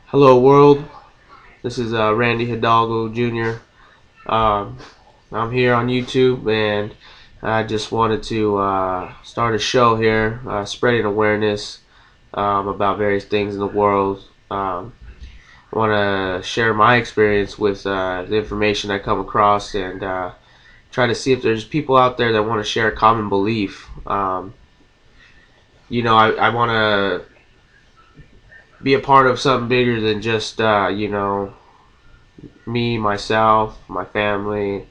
Hello world, this is Randy Hidalgo Jr. Um, I'm here on YouTube and I just wanted to start a show here, spreading awareness about various things in the world. I want to share my experience with the information I come across and try to see if there's people out there that want to share a common belief. I want to be a part of something bigger than just, me, myself, my family,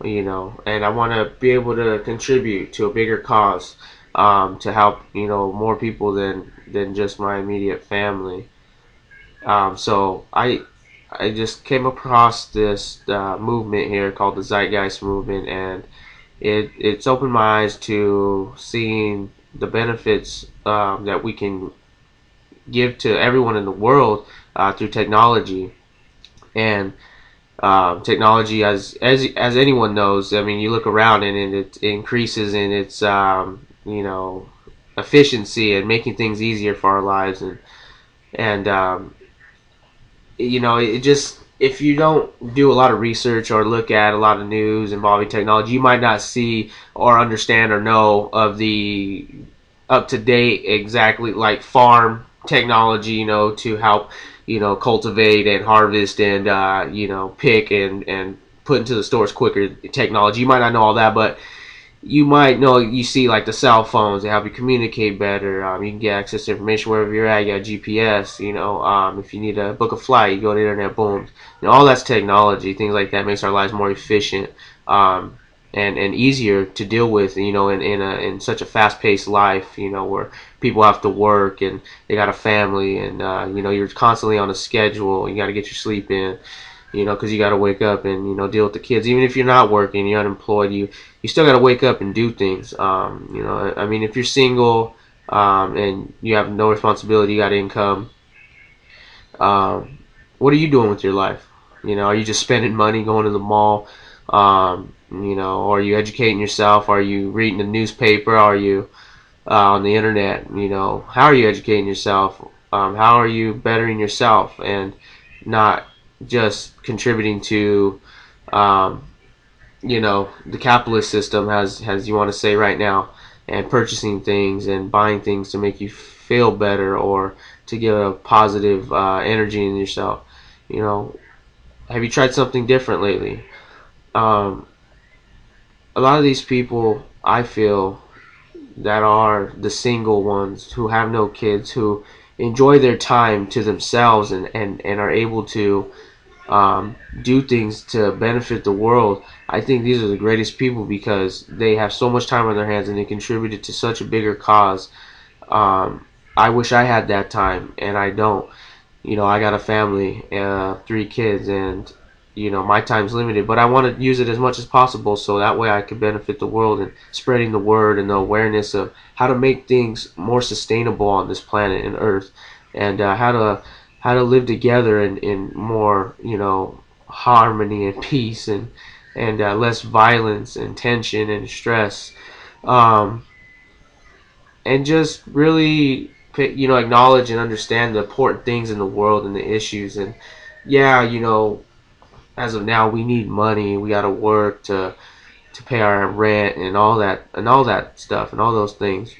and I want to be able to contribute to a bigger cause, to help, more people than just my immediate family. So I just came across this movement here called the Zeitgeist movement, and it's opened my eyes to seeing the benefits that we can give to everyone in the world through technology. And technology, as anyone knows, I mean, you look around and it increases in its efficiency and making things easier for our lives, and it just, if you don't do a lot of research or look at a lot of news involving technology, you might not see or understand or know of the up to date exactly like farm technology, to help, cultivate and harvest and pick and put into the stores quicker technology. You might not know all that, but you might know, you see like the cell phones that help you communicate better. You can get access to information wherever you're at. You got GPS. If you need to book a flight, you go to the internet. Boom. All that's technology. Things like that makes our lives more efficient, and easier to deal with. In such a fast-paced life. Where people have to work and they got a family, and you're constantly on a schedule. You got to get your sleep in. Because you got to wake up and deal with the kids. Even if you're not working, you're unemployed, you still got to wake up and do things. I mean, if you're single, and you have no responsibility, you got income. What are you doing with your life? Are you just spending money going to the mall? Are you educating yourself? Are you reading the newspaper? Are you on the internet? How are you educating yourself? How are you bettering yourself and not just contributing to, the capitalist system, as you want to say right now, and purchasing things and buying things to make you feel better or to give a positive energy in yourself. Have you tried something different lately? Um, a lot of these people, I feel, that are the single ones who have no kids, who enjoy their time to themselves and are able to do things to benefit the world. I think these are the greatest people because they have so much time on their hands and they contributed to such a bigger cause. I wish I had that time, and I don't. I got a family, 3 kids, and my time's limited. But I want to use it as much as possible so that way I can benefit the world and spreading the word and the awareness of how to make things more sustainable on this planet and Earth, and how to live together in more harmony and peace, and less violence and tension and stress, um, and just really acknowledge and understand the important things in the world and the issues. And yeah, as of now, we need money. We got to work to pay our rent and all that stuff and all those things.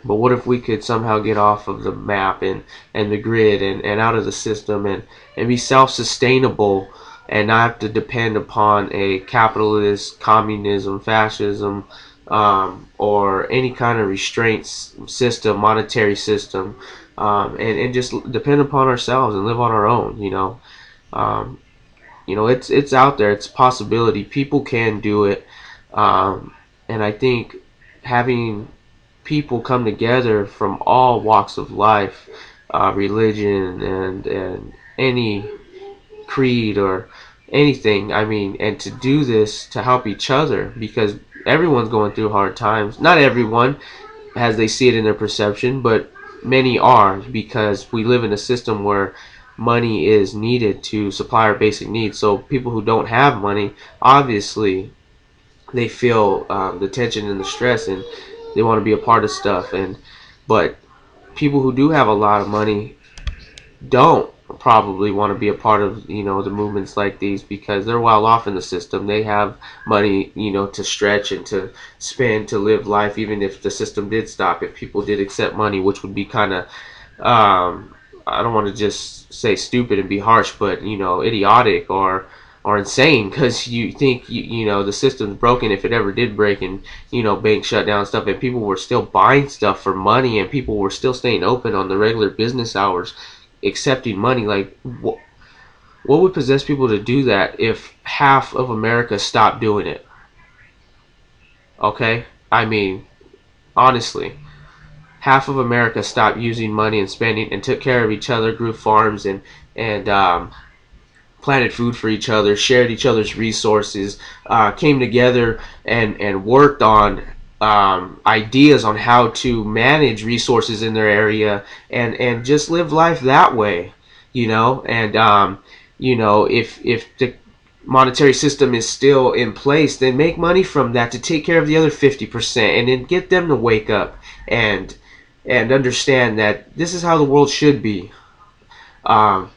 But what if we could somehow get off of the map and the grid and out of the system, and be self-sustainable and not have to depend upon a capitalist, communism, fascism, or any kind of restraints system, monetary system, and just depend upon ourselves and live on our own. Um, it's out there. It's a possibility. People can do it, and I think having people come together from all walks of life, religion, and any creed or anything. I mean, and to do this to help each other, because everyone's going through hard times. Not everyone, as they see it in their perception, but many are, because we live in a system where money is needed to supply our basic needs. So people who don't have money, obviously, they feel the tension and the stress, and they want to be a part of stuff. But people who do have a lot of money don't. probably want to be a part of, the movements like these, because they're well off in the system. They have money, to stretch and to spend to live life, even if the system did stop. If people did accept money, which would be kind of, I don't want to just say stupid and be harsh, but idiotic or insane, because you think the system's broken if it ever did break, and banks shut down and stuff, and people were still buying stuff for money, and people were still staying open on the regular business hours, accepting money. Like, what would possess people to do that if half of America stopped doing it? Okay, I mean, honestly, half of America stopped using money and spending and took care of each other, grew farms, and planted food for each other, shared each other's resources, came together and worked on ideas on how to manage resources in their area, and just live life that way, and if the monetary system is still in place, then make money from that to take care of the other 50%, and then get them to wake up and understand that this is how the world should be. Um,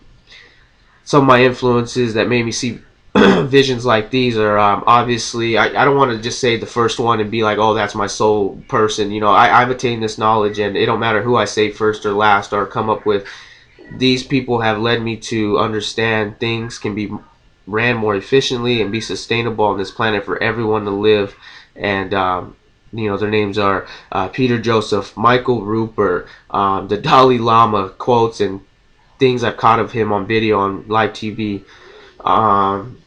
some of my influences that made me see visions like these are, obviously, I don't want to just say the first one and be like, oh, that's my soul person. I've attained this knowledge, and it don't matter who I say first or last or come up with. These people have led me to understand things can be ran more efficiently and be sustainable on this planet for everyone to live. And their names are Peter Joseph, Michael Rupert, the Dalai Lama quotes and things I've caught of him on video on live TV. Um,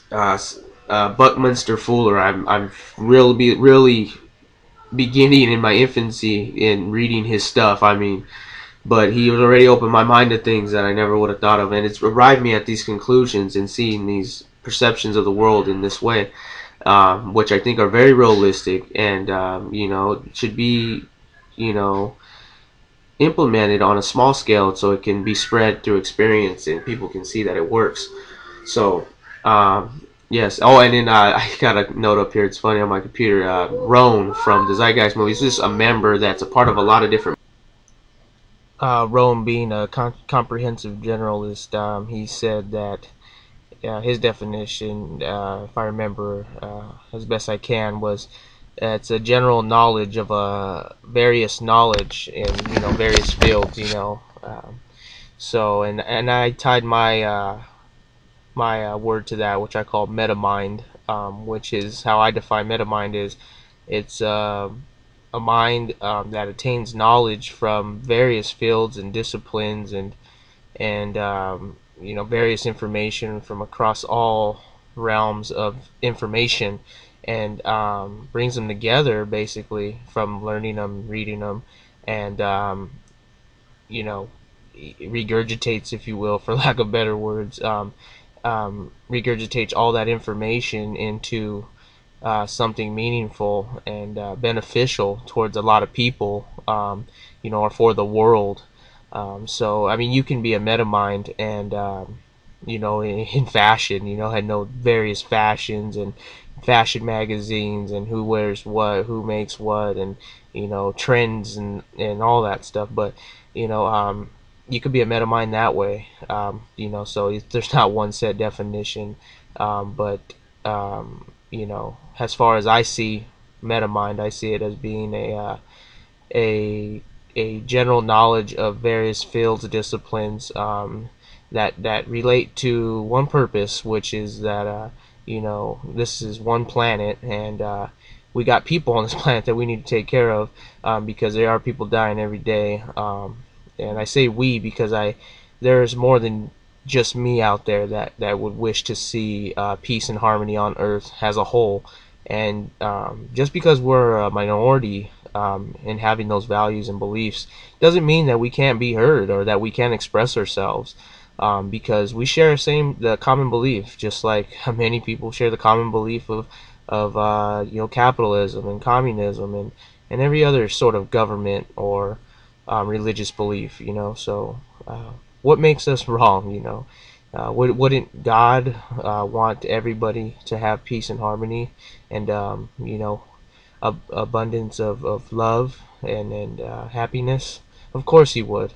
uh, Buckminster Fuller. I'm really beginning in my infancy in reading his stuff. I mean, but he was already opened my mind to things that I never would have thought of, and it's arrived me at these conclusions and seeing these perceptions of the world in this way, which I think are very realistic, and should be, you know, implemented on a small scale so it can be spread through experience and people can see that it works. So, yes. Oh, and then I got a note up here. It's funny on my computer. Roan from the Zeitgeist movies. This is a member that's a part of a lot of different. Roan being a comprehensive generalist, he said that his definition, if I remember as best I can, was it's a general knowledge of various knowledge in various fields. So and I tied my word to that, which I call metamind, which is how I define metamind. Is it's a mind that attains knowledge from various fields and disciplines, and various information from across all realms of information, and brings them together basically from learning them, reading them, and you know regurgitates, if you will, for lack of better words, regurgitates all that information into something meaningful and beneficial towards a lot of people, or for the world. So, I mean, you can be a meta mind and, in fashion, had no various fashions and fashion magazines and who wears what, who makes what, and, trends and all that stuff. But, you could be a meta mind that way. So there's not one set definition. But, as far as I see meta mind, I see it as being a a general knowledge of various fields, disciplines, that relate to one purpose, which is that this is one planet, and we got people on this planet that we need to take care of, because there are people dying every day. And I say we because there's more than just me out there that would wish to see peace and harmony on Earth as a whole. And just because we're a minority in having those values and beliefs doesn't mean that we can't be heard or that we can't express ourselves, because we share the common belief, just like many people share the common belief of capitalism and communism and every other sort of government or religious belief. So what makes us wrong? Wouldn't God want everybody to have peace and harmony and abundance of love and happiness? Of course He would.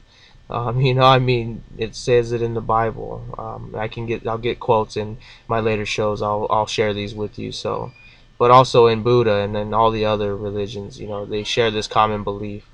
I mean, it says it in the Bible. I'll get quotes in my later shows. I'll share these with you. So, but also in Buddha and then all the other religions, they share this common belief.